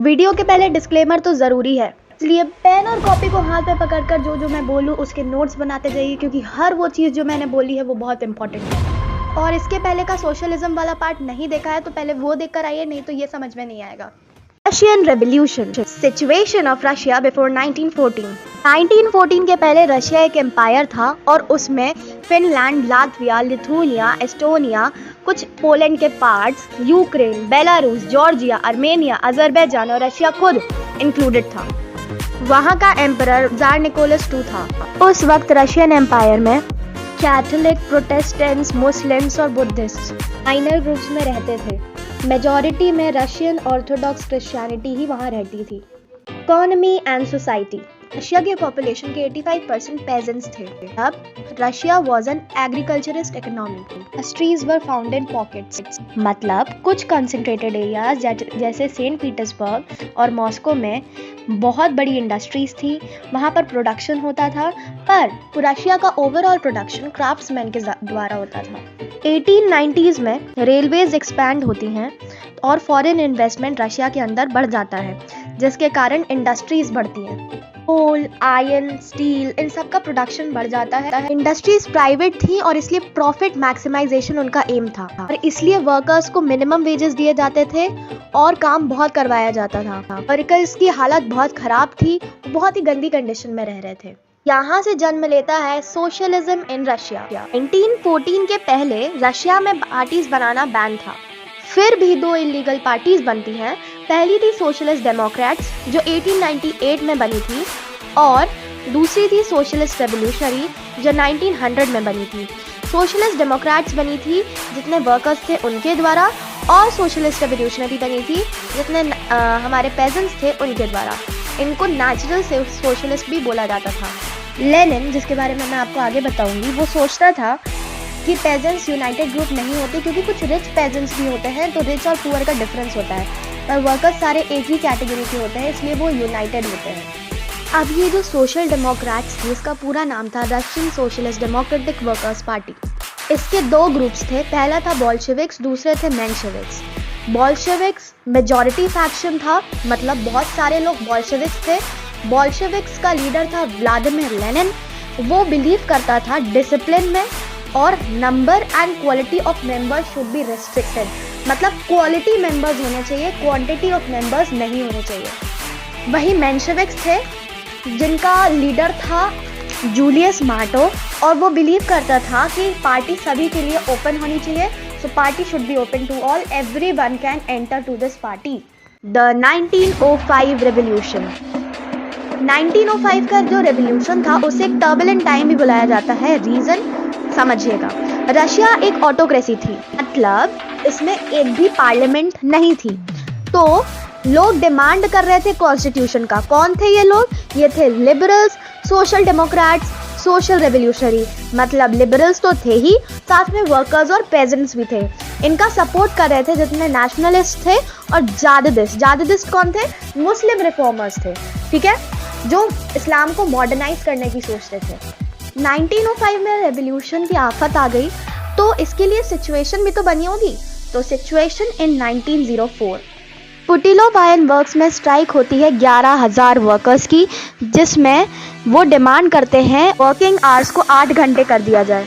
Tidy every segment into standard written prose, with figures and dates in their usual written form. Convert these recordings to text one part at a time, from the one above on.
Video के पहले disclaimer तो ज़रूरी है, इसलिए पेन और कॉपी को हाथ में पकड़कर जो मैं बोलूँ उसके नोट्स बनाते जाइए, क्योंकि हर वो चीज़ जो मैंने बोली है वो बहुत इंपॉर्टेंट है। और इसके पहले का सोशलिज्म वाला पार्ट नहीं देखा है तो पहले वो देखकर आइए, नहीं तो ये समझ में नहीं आएगा। Russian revolution, situation of Russia before 1914। 1914 के पहले रशिया एक एम्पायर था और उसमें फिनलैंड, लातविया, लिथुआनिया, एस्टोनिया, कुछ पोलैंड के parts, Ukraine, Belarus, Georgia, Armenia, Azerbaijan और रशिया खुद इंक्लूडेड था। वहाँ का एम्परर जार निकोलस II था। उस वक्त रशियन एम्पायर में कैथोलिक, प्रोटेस्टेंट्स, मुस्लिम्स और बुद्धिस्ट माइनर ग्रुप्स में रहते थे। मेजॉरिटी में रशियन ऑर्थोडॉक्स क्रिश्चियनिटी ही वहाँ रहती थी। इकोनॉमी एंड सोसाइटी, रशिया के पॉपुलेशन के 85% पेजेंट्स थे। अब Russia was an agriculturist economy. Industries were found in pockets, मतलब कुछ कंसंट्रेटेड एरियाज जैसे सेंट पीटर्सबर्ग और मॉस्को में बहुत बड़ी इंडस्ट्रीज थी, वहाँ पर प्रोडक्शन होता था, पर रशिया का ओवरऑल प्रोडक्शन क्राफ्ट्समैन के द्वारा होता था। 1890s में रेलवेज एक्सपैंड होती हैं और फॉरेन इन्वेस्टमेंट रशिया के अंदर बढ़ जाता है, जिसके कारण इंडस्ट्रीज बढ़ती हैं। कोल, आयरन, स्टील, इन सब का प्रोडक्शन बढ़ जाता है। इंडस्ट्रीज प्राइवेट थी और इसलिए प्रॉफिट मैक्सिमाइजेशन उनका एम था, और इसलिए वर्कर्स को मिनिमम वेजेस दिए जाते थे और काम बहुत करवाया जाता था। वर्कर्स की हालत बहुत खराब थी, बहुत ही गंदी कंडीशन में रह रहे थे। यहाँ से जन्म लेता है सोशलिज्म इन रशिया। 1914 के पहले रशिया में पार्टीज बनाना बैन था, फिर भी 2 इलीगल पार्टीज बनती हैं। पहली थी सोशलिस्ट डेमोक्रेट्स जो 1898 में बनी थी, और दूसरी थी सोशलिस्ट रेवोल्यूशनरी जो 1900 में बनी थी। सोशलिस्ट डेमोक्रेट्स बनी थी जितने वर्कर्स थे उनके द्वारा, और सोशलिस्ट रेवोल्यूशनरी बनी थी जितने हमारे पेजेंट्स थे उनके द्वारा। इनको नेचुरल सोशलिस्ट भी बोला जाता था। लेनिन, जिसके बारे में मैं आपको आगे बताऊंगी, वो सोचता था कि पेजेंट्स यूनाइटेड ग्रुप नहीं होते, क्योंकि कुछ रिच पेजेंट्स भी होते हैं, तो रिच और पुअर का डिफरेंस होता है, पर वर्कर्स सारे एक ही कैटेगरी के होते हैं, इसलिए वो यूनाइटेड होते हैं। अब ये जो सोशल डेमोक्रेट्स थी, इसका पूरा नाम था Russian socialist democratic workers party. इसके 2 ग्रुप्स थे, पहला था बोल्शेविक्स, दूसरे थे मेंशेविक्स। बोल्शेविक्स मेजॉरिटी फैक्शन था, मतलब बहुत सारे लोग बोल्शेविक्स थे। बोल्शेविक्स का लीडर था व्लादिमीर लेनिन। वो बिलीव करता था डिसिप्लिन में, और number and quality of members should be restricted, मतलब क्वालिटी मेंबर्स होने चाहिए, क्वांटिटी ऑफ मेंबर्स नहीं होने चाहिए। वही मेंशेविक्स थे जिनका लीडर था जूलियस मार्टो, और वो बिलीव करता था कि पार्टी सभी के लिए ओपन होनी चाहिए, so party should be open to all, everyone can enter to this party. The 1905 revolution, 1905 का जो रेवोल्यूशन था उसे एक टर्बुलेंट टाइम भी बुलाया जाता है। रीजन समझिएगा, रशिया एक ऑटोक्रेसी थी, मतलब इसमें एक भी पार्लियामेंट नहीं थी, तो लोग डिमांड कर रहे थे कॉन्स्टिट्यूशन का। कौन थे ये लोग? ये थे liberals, social Democrats, social revolutionary, मतलब लिबरल्स तो थे ही, साथ में वर्कर्स और पेजेंट्स भी थे। इनका सपोर्ट कर रहे थे जितने नेशनलिस्ट थे, और जादिदिस्ट कौन थे? मुस्लिम रिफॉर्मर्स थे, ठीक है, जो इस्लाम को मॉडर्नाइज करने की सोचते थे। 1905 में रेवोल्यूशन की आफत आ गई, तो इसके लिए सिचुएशन भी तो बनी होगी। तो सिचुएशन इन 1904, पुटिलोव आयरन वर्क्स में स्ट्राइक होती है 11,000 वर्कर्स की, जिसमें वो डिमांड करते हैं वर्किंग आवर्स को 8 घंटे कर दिया जाए,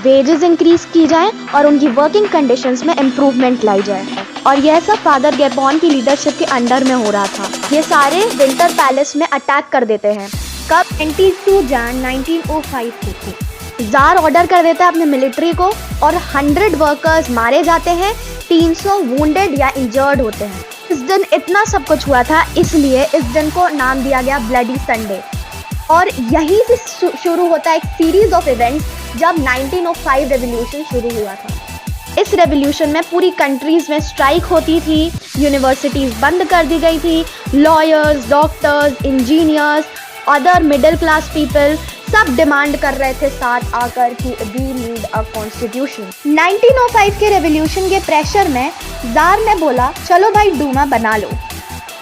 वेजेस इंक्रीज की जाए और उनकी वर्किंग कंडीशंस में इम्प्रूवमेंट लाई जाए। और यह सब फादर गैपोन की लीडरशिप के अंडर में हो रहा था। ये सारे विंटर पैलेस में अटैक कर देते हैं। कब? 22 जन 1905 को थी। जार ऑर्डर कर देता है अपने मिलिट्री को, और 100 वर्कर्स मारे जाते हैं, 300 वुंडेड या इंजर्ड होते हैं। इस दिन इतना सब कुछ हुआ था, इसलिए इस दिन को नाम दिया गया ब्लडी संडे। और यहीं से शुरू होता है एक सीरीज ऑफ इवेंट्स जब 1905 रेवोल्यूशन शुरू हुआ था। इस रेवोल्यूशन में पूरी कंट्रीज में स्ट्राइक होती थी, यूनिवर्सिटीज बंद कर दी गई थी, lawyers, doctors, engineers, other middle class people सब डिमांड कर रहे थे साथ आकर कि वी नीड अ कॉन्स्टिट्यूशन। 1905 के रेवोल्यूशन के प्रेशर में जार ने बोला, चलो भाई डूमा बना लो।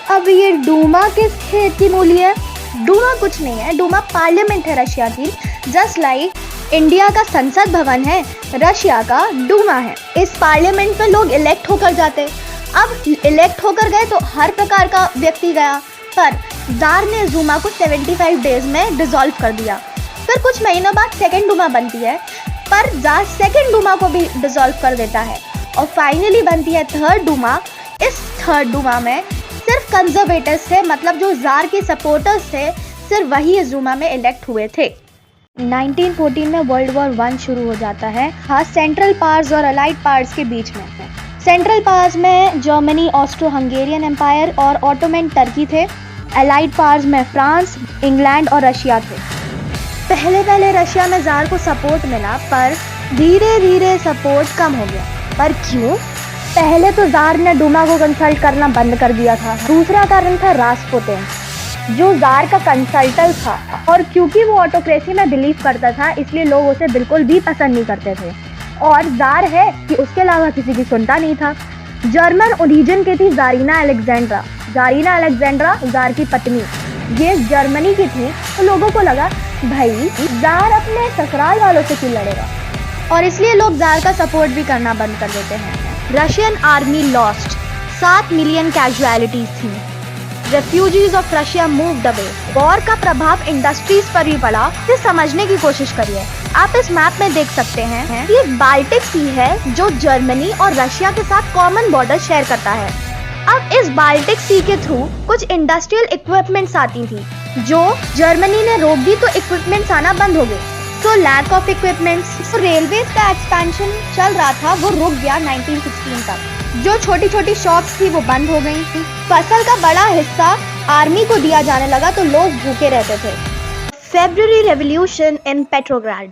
अब ये डूमा किस खेत की मूली है? डूमा कुछ नहीं है, डूमा पार्लियामेंट है रशिया की, जस्ट लाइक इंडिया का संसद भवन है, रशिया का डूमा है। इस पार्लियामेंट में लोग इलेक्ट होकर जाते। अब इलेक्ट होकर गए तो हर प्रकार का व्यक्ति गया, पर जार ने जूमा को 75 डेज में डिसॉल्व कर दिया। फिर कुछ महीनों बाद सेकेंड डूमा बनती है, पर जार सेकेंड डूमा को भी डिसॉल्व कर देता है और फाइनली बनती है थर्ड डूमा। इस थर्ड डूमा में सिर्फ कंजर्वेटर्स थे, मतलब जो जार के सपोर्टर्स थे, सिर्फ वही इस डूमा में इलेक्ट हुए थे। 1914 में वर्ल्ड वॉर 1 शुरू हो जाता है, हाँ, सेंट्रल पावर्स और अलाइड पावर्स के बीच में। सेंट्रल पावर्स में जर्मनी, ऑस्ट्रो हंगेरियन एम्पायर और ऑटोमन टर्की थे। अलाइड पावर्स में फ्रांस, इंग्लैंड और रशिया थे। पहले रशिया में जार को सपोर्ट मिला, पर धीरे धीरे सपोर्ट कम हो गया। पर क्यों? पहले तो जार ने डूमा को कंसल्ट करना बंद कर दिया था। दूसरा कारण था रास्पुटिन, जो जार का कंसल्टेंट था, और क्योंकि वो ऑटोक्रेसी में बिलीव करता था, इसलिए लोग उसे बिल्कुल भी पसंद नहीं करते थे। और जार है कि उसके अलावा किसी की सुनता नहीं था। जर्मन ओरिजिन की थी जारीना अलेक्जेंड्रा। जारीना अलेक्जेंड्रा जार की पत्नी, ये जर्मनी की थी। तो लोगों को लगा भाई जार अपने ससुराल वालों से क्यों लड़ेगा, और इसलिए लोग जार का सपोर्ट भी करना बंद कर देते हैं। Russian army lost, 7 million casualties थी। Refugees of Russia moved away. War का प्रभाव इंडस्ट्रीज पर भी पड़ा। इसे समझने की कोशिश करिए। आप इस मैप में देख सकते हैं, ये बाल्टिक सी है जो जर्मनी और रशिया के साथ कॉमन बॉर्डर शेयर करता है। अब इस बाल्टिक सी के थ्रू कुछ इंडस्ट्रियल इक्विपमेंट्स आती थी, जो जर्मनी ने रोक दी, तो इक्विपमेंट्स आना बंद हो गए। तो लैक ऑफ इक्विपमेंट्स, रेलवे का एक्सपेंशन चल रहा था, वो रुक गया 1916 तक। जो छोटी छोटी शॉप्स थी वो बंद हो गई थी। फसल का बड़ा हिस्सा आर्मी को दिया जाने लगा, तो लोग भूखे रहते थे। February revolution in Petrograd.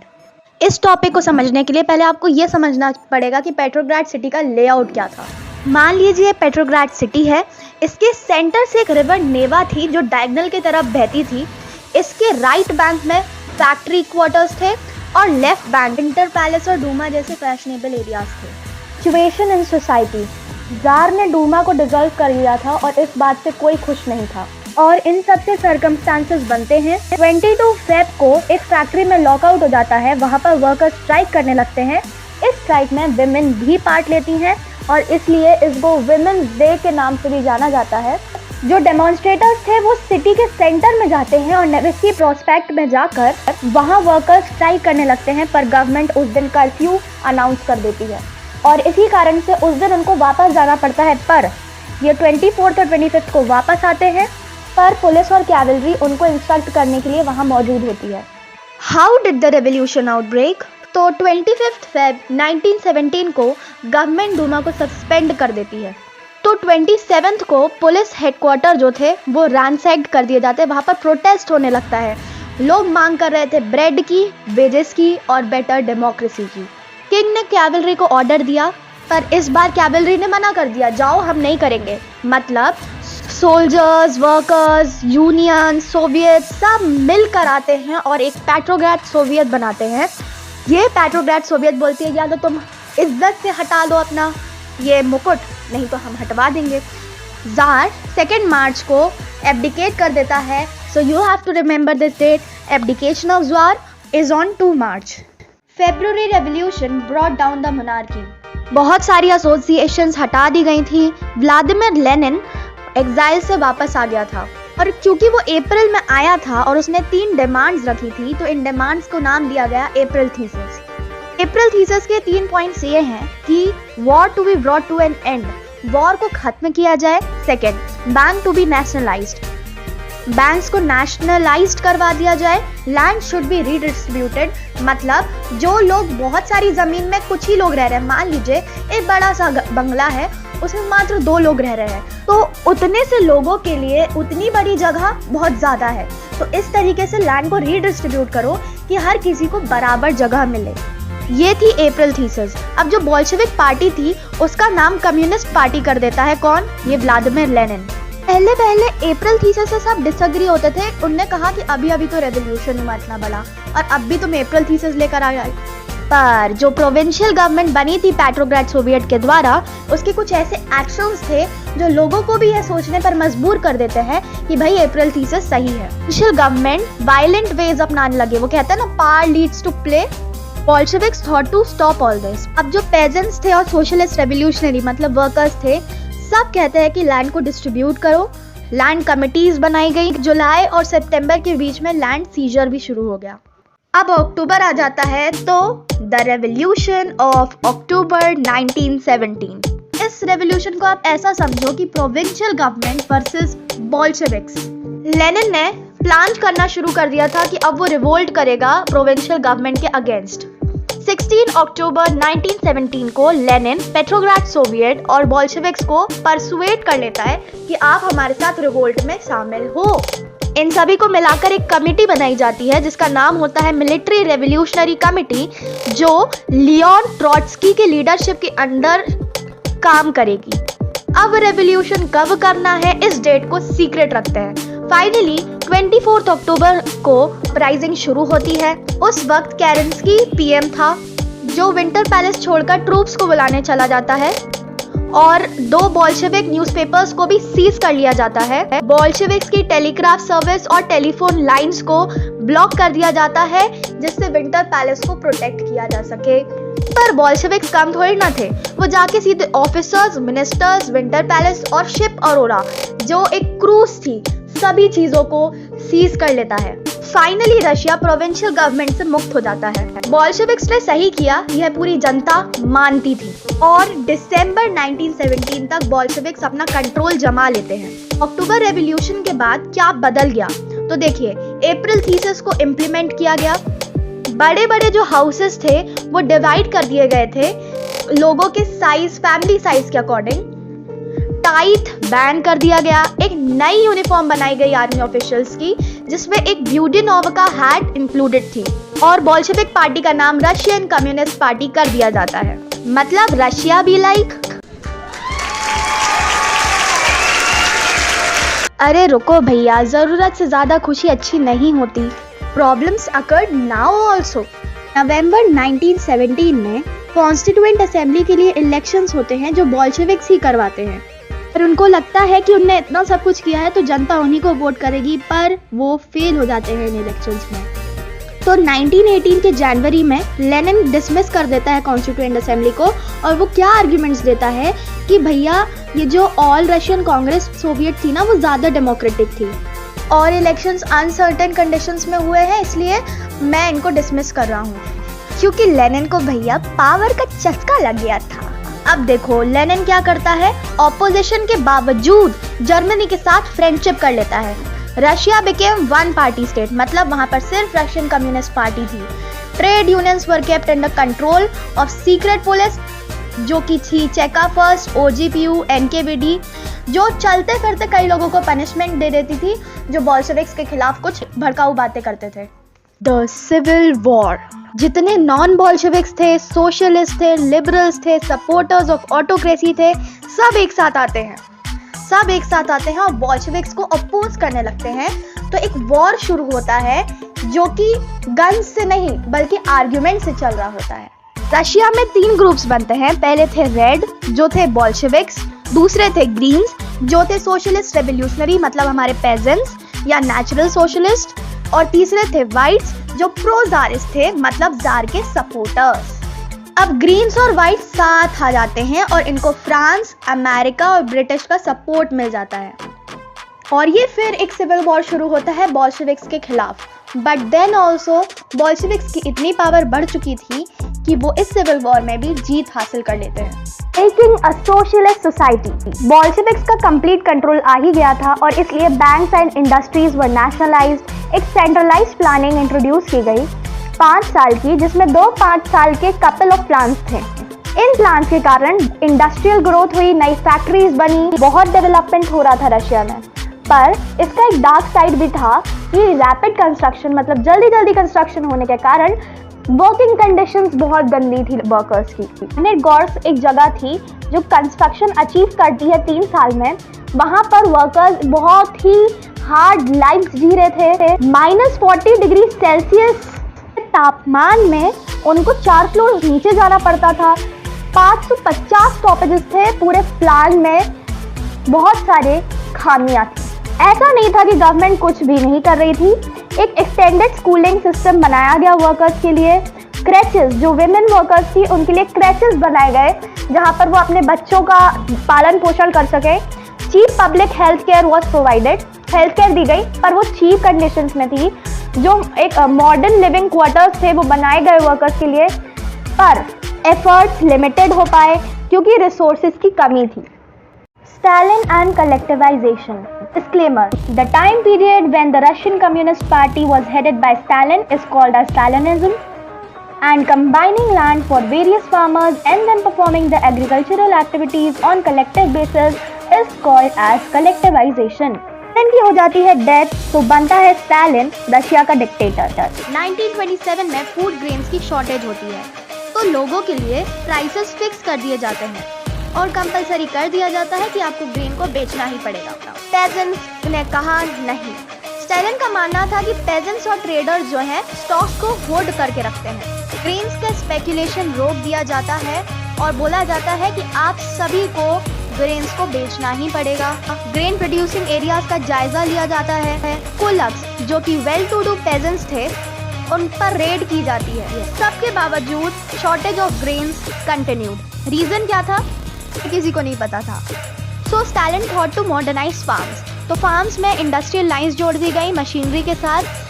इस टॉपिक को समझने के लिए पहले आपको ये समझना पड़ेगा कि पेट्रोग्राड सिटी का लेआउट क्या था। मान लीजिए पेट्रोग्राड सिटी है, इसके सेंटर से एक रिवर नेवा थी जो डायगोनल की तरफ बहती थी। इसके राइट बैंक में फैक्ट्री क्वार्टर्स थे और लेफ्ट बैंक विंटर पैलेस और डूमा जैसे फैशनेबल एरियाज थे। सिचुएशन इन सोसाइटी, जार ने डूमा को डिसॉल्व कर लिया था और इस बात से कोई खुश नहीं था, और इन सब से सर्कमस्टांसेस बनते हैं। 22 फेब को एक फैक्ट्री में लॉकआउट हो जाता है, वहाँ पर वर्कर्स स्ट्राइक करने लगते हैं। इस स्ट्राइक में विमेन भी पार्ट लेती हैं और इसलिए इसको विमेन्स डे के नाम से भी जाना जाता है। जो डेमोन्स्ट्रेटर्स थे वो सिटी के सेंटर में जाते हैं और नेवेस्की प्रोस्पेक्ट में जाकर वहाँ वर्कर्स स्ट्राइक करने लगते हैं, पर गवर्नमेंट उस दिन कर्फ्यू अनाउंस कर देती है और इसी कारण से उस दिन उनको वापस जाना पड़ता है। पर ये 24 और 25 को वापस आते हैं, पर पुलिस और कैवलरी उनको इंस्ट्रक्ट करने के लिए वहाँ मौजूद होती है। How did the revolution outbreak? तो 25 फेब 1917 को गवर्नमेंट डूमा को सस्पेंड कर देती है। तो 27 को पुलिस हेडक्वार्टर जो थे वो रैंसैक्ड कर दिए जाते हैं। वहाँ पर प्रोटेस्ट होने लगता है। लोग मांग कर रहे थे ब्रेड की, वेजेस की और बेटर डेमोक्रेसी की। किंग ने कैवलरी को ऑर्डर दिया, पर इस बार कैवलरी ने मना कर दिया, जाओ हम नहीं करेंगे। मतलब सोल्जर्स, वर्कर्स, यूनियन, सोवियत सब मिलकर आते हैं और एक पेट्रोग्राड सोवियत बनाते हैं। ये पेट्रोग्राड सोवियत बोलती है या तो तुम इज्जत से हटा लो अपना ये मुकुट, नहीं तो हम हटवा देंगे। जार 2 मार्च को एब्डिकेट कर देता है। So you have to remember this date, abdication of czar is on 2 March. February revolution brought down the monarchy. बहुत सारी एसोसिएशंस हटा दी गई थी। व्लादिमीर लेनिन एग्जाइल से वापस आ गया था, और क्योंकि वो अप्रैल में आया था और उसने 3 डिमांड्स रखी थी, तो इन डिमांड्स को नाम दिया गया अप्रैल थीसिस। अप्रैल थीसिस के 3 पॉइंट्स ये हैं कि war to be brought to an end, war को खत्म किया जाए। Second, bank to be nationalised, banks को नेशनलाइज्ड करवा दिया जाए। लैंड शुड बी रीडिस्ट्रीब्यूटेड, मतलब जो लोग बहुत सारी जमीन में कुछ ही लोग रह रहे हैं, मान लीजिए एक बड़ा सा बंगला है, उसमें मात्र 2 लोग रह रहे हैं, तो उतने से लोगों के लिए उतनी बड़ी जगह बहुत ज़्यादा है। तो इस तरीके से लैंड को रीडिस्ट्रीब्यूट करो कि हर किसी को बराबर जगह मिले। ये थी अप्रैल थीसिस। अब जो बोल्शेविक पार्टी थी उसका नाम कम्युनिस्ट पार्टी कर देता है कौन? ये व्लादिमीर लेनिन। पहले अप्रैल थीसिस से सब डिसएग्री होते थे। उनने कहा कि अभी तो रेवोल्यूशन हुआ इतना बड़ा और अब भी तुम अप्रैल थीसिस लेकर आ गए। पर जो प्रोविंशियल गवर्नमेंट बनी थी पेट्रोग्राड सोवियत के द्वारा, उसके कुछ ऐसे एक्शंस थे जो लोगों को भी यह सोचने पर मजबूर कर देते हैं कि भाई अप्रैल थीसिस सही है। प्रोविंशियल गवर्नमेंट वायलेंट वेज अपनाने लगे। वो कहते हैं ना, power leads to play. Bolsheviks thought to stop all this। अब जो पेजेंट्स थे और सोशलिस्ट रेवोल्यूशनरी मतलब वर्कर्स थे, सब कहते हैं कि लैंड को डिस्ट्रीब्यूट करो। लैंड कमिटीज बनाई गई। जुलाई और सितंबर के बीच में लैंड सीजर भी शुरू हो गया। अब अक्टूबर आ जाता है तो द रेवोल्यूशन ऑफ अक्टूबर 1917। इस रेवोल्यूशन को आप ऐसा समझो कि provincial government versus Bolsheviks. Lenin ने प्लान करना शुरू कर दिया था कि अब वो रिवोल्ट करेगा प्रोविंशियल गवर्नमेंट के अगेंस्ट। 16 अक्टूबर 1917 को लेनिन पेट्रोग्राड सोवियत और बोल्शेविक्स को परसुएट कर लेता है कि आप हमारे साथ रिवोल्ट में शामिल हो। इन सभी को मिलाकर एक कमेटी बनाई जाती है जिसका नाम होता है मिलिट्री रेवोल्यूशनरी कमेटी, जो लियोन ट्रॉट्स्की के लीडरशिप के अंडर काम करेगी। अब रेवोल्यूशन कब करना है इस डेट को सीक्रेट रखते हैं। फाइनली 24 अक्टूबर को प्राइजिंग शुरू होती है। उस वक्त केरेंस्की पीएम था, जो विंटर पैलेस छोड़कर ट्रूप्स को बुलाने चला जाता है और 2 बोल्शेविक न्यूज़पेपर्स को भी सीज कर लिया जाता है। बोल्शेविक्स की टेलीग्राफ सर्विस और टेलीफोन लाइंस को ब्लॉक कर दिया जाता है जिससे विंटर पैलेस को प्रोटेक्ट किया जा सके। पर बोल्शेविक्स कम थोड़े ना थे, वो जाके सीधे ऑफिसर्स, मिनिस्टर्स, विंटर पैलेस और शिप अरोरा जो एक क्रूज थी, सभी चीजों को सीज कर लेता है। फाइनली रशिया प्रोविंशियल गवर्नमेंट से मुक्त हो जाता है। बोल्शेविक्स ने सही किया, यह पूरी जनता मानती थी और दिसंबर 1917 तक बोल्शेविक्स अपना कंट्रोल जमा लेते हैं। अक्टूबर रेवोल्यूशन के बाद क्या बदल गया तो देखिए, अप्रैल थीसिस को इम्प्लीमेंट किया गया। बड़े बड़े जो हाउसेस थे वो डिवाइड कर दिए गए थे लोगों के साइज, फैमिली साइज के अकॉर्डिंग। टाइथ बैन कर दिया गया। एक नई यूनिफॉर्म बनाई गई आर्मी ऑफिशियल्स की जिसमें एक ब्यूडिनोवा हैट इंक्लूडेड थी और बोल्शेविक पार्टी का नाम रशियन कम्युनिस्ट पार्टी कर दिया जाता है। मतलब रशिया भी लाइक। अरे रुको भैया, जरूरत से ज्यादा खुशी अच्छी नहीं होती। Problems occurred now also. नवंबर 1917 में कॉन्स्टिट्यूएंट असेंबली के लिए इलेक्शंस होते हैं जो बोल्शेविक्स ही करवाते हैं। पर उनको लगता है कि उनने इतना सब कुछ किया है तो जनता उन्हीं को वोट करेगी, पर वो फेल हो जाते हैं इन इलेक्शंस में। तो 1918 के जनवरी में लेनिन डिसमिस कर देता है कॉन्स्टिट्यूएंट असेंबली को और वो क्या आर्ग्यूमेंट्स देता है कि भैया ये जो ऑल रशियन कांग्रेस सोवियत थी ना, वो ज़्यादा डेमोक्रेटिक थी और इलेक्शंस अनसर्टेन कंडीशंस में हुए हैं, इसलिए मैं इनको डिसमिस कर रहा हूँ। क्योंकि लेनिन को भैया पावर का चस्का लग गया था। अब देखो लेनिन क्या करता है, ऑपोजिशन के बावजूद जर्मनी के साथ फ्रेंडशिप कर लेता है। Russia became one party state, मतलब वहां पर सिर्फ रशियन कम्युनिस्ट पार्टी थी। Trade unions were kept under control of secret police, जो कि थी चेका फर्स्ट, ओजीपीयू, एनकेवीडी, जो चलते फिरते कई लोगों को पनिशमेंट दे देती थी जो बोल्शेविक्स के खिलाफ कुछ भड़काऊ बातें करते थे। The civil war. जितने नॉन बोल्शेविक्स थे, सोशलिस्ट थे, लिबरल्स थे, सपोर्टर्स ऑफ ऑटोक्रेसी थे, सब एक साथ आते हैं और बोल्शेविक्स को अपोज करने लगते हैं। तो एक वॉर शुरू होता है जो कि गन से नहीं बल्कि आर्ग्यूमेंट से चल रहा होता है। रशिया में 3 ग्रुप्स बनते हैं। पहले थे रेड जो थे बोल्शेविक्स, दूसरे थे ग्रीन्स जो थे सोशलिस्ट रेवोल्यूशनरी मतलब हमारे पेजेंट्स या नेचुरल सोशलिस्ट, और तीसरे थे व्हाइट्स जो प्रो जारिस्ट थे मतलब जार के सपोर्टर्स। अब ग्रीन्स और व्हाइट्स साथ आ जाते हैं और इनको फ्रांस, अमेरिका और ब्रिटिश का सपोर्ट मिल जाता है और ये फिर एक सिविल वॉर शुरू होता है बोल्शेविक्स के खिलाफ। बट देन ऑल्सो बोल्शेविक्स की इतनी पावर बढ़ चुकी थी कि वो इस सिविल वॉर में भी जीत हासिल कर लेते हैं। Making a socialist society. Bolsheviks का कंप्लीट कंट्रोल आ ही गया था और इसलिए banks and industries were nationalised. एक सेंट्रलाइज्ड प्लानिंग इंट्रोड्यूस की गई 5 साल की, जिसमें 2-5 साल के कपल ऑफ प्लान्स थे। इन प्लान्स के कारण इंडस्ट्रियल ग्रोथ हुई, नई फैक्ट्रीज बनी, बहुत डेवलपमेंट हो रहा था रशिया में। पर इसका एक डार्क साइड भी था कि रैपिड कंस्ट्रक्शन मतलब जल्दी कंस्ट्रक्शन होने के कारण वर्किंग कंडीशंस बहुत गंदी थी वर्कर्स की। नेटगोर्स्क एक जगह थी जो कंस्ट्रक्शन अचीव करती है 3 साल में। वहाँ पर वर्कर्स बहुत ही हार्ड लाइफ जी रहे थे। -40 डिग्री सेल्सियस तापमान में उनको 4 फ्लोर नीचे जाना पड़ता था। 550 स्टॉपेजेस थे पूरे प्लान में। बहुत सारे खामियां थी। ऐसा नहीं था कि गवर्नमेंट कुछ भी नहीं कर रही थी। एक एक्सटेंडेड स्कूलिंग सिस्टम बनाया गया वर्कर्स के लिए। क्रैचेस, जो विमेन वर्कर्स थी उनके लिए क्रैचेस बनाए गए जहां पर वो अपने बच्चों का पालन पोषण कर सके। Cheap public health care was provided, health care दी गई पर वो चीप कंडीशंस में थी। जो एक मॉडर्न लिविंग क्वार्टर्स थे वो बनाए गए वर्कर्स के लिए, पर एफर्ट्स लिमिटेड हो पाए क्योंकि रिसोर्सेज की कमी थी। Stalin and collectivization. Disclaimer: the time period when the Russian Communist Party was headed by Stalin is called as Stalinism, and combining land for various farmers and then performing the agricultural activities on collective basis is called as collectivization. Stalin की हो जाती है death तो बनता है Stalin Russia का dictator. 1927 में food grains की शॉर्टेज होती है तो लोगों के लिए प्राइसेस फिक्स कर दिए जाते हैं और कंपलसरी कर दिया जाता है कि आपको ग्रेन को बेचना ही पड़ेगा। पेजेंट्स ने कहा नहीं। स्टालिन का मानना था कि पेजेंट्स और ट्रेडर्स जो हैं स्टॉक्स को होल्ड करके रखते हैं। ग्रेन्स का स्पेकुलेशन रोक दिया जाता है और बोला जाता है कि आप सभी को ग्रेन्स को बेचना ही पड़ेगा। ग्रेन प्रोड्यूसिंग एरियाज का जायजा लिया जाता है। कुलक्स जो कि वेल टू डू पेजेंट्स थे उन पर रेड की जाती है। सबके बावजूद shortage of grains continued. Reason क्या था किसी को नहीं पता था। So Stalin thought to modernise farms. तो फार्म्स में इंडस्ट्रियल लाइंस जोड़ दी गई मशीनरी के साथ।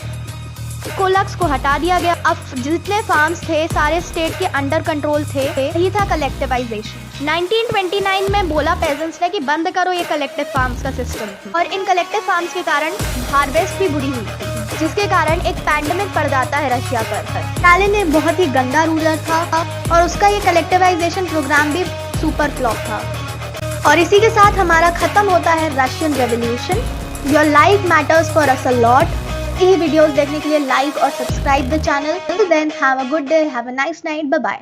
कोलक्स को हटा दिया गया। अब जितने फार्म्स थे सारे स्टेट के अंडर कंट्रोल थे। यही था कलेक्टिवाइजेशन। 1929 में बोला पेजेंट्स ने कि बंद करो ये कलेक्टिव फार्म्स का सिस्टम। और इन कलेक्टिव फार्म्स के कारण हार्वेस्ट भी बुरी हुई थी, जिसके कारण एक पैंडेमिक पड़ जाता है रशिया पर। स्टालिन ने बहुत ही गंदा रूलर था और उसका ये कलेक्टिवाइजेशन प्रोग्राम भी सुपर फ्लॉप था। और इसी के साथ हमारा खत्म होता है Russian revolution. Your life matters for us a lot. यही वीडियोस देखने के लिए लाइक और subscribe the channel. Till then have a good day, have a nice night, bye bye.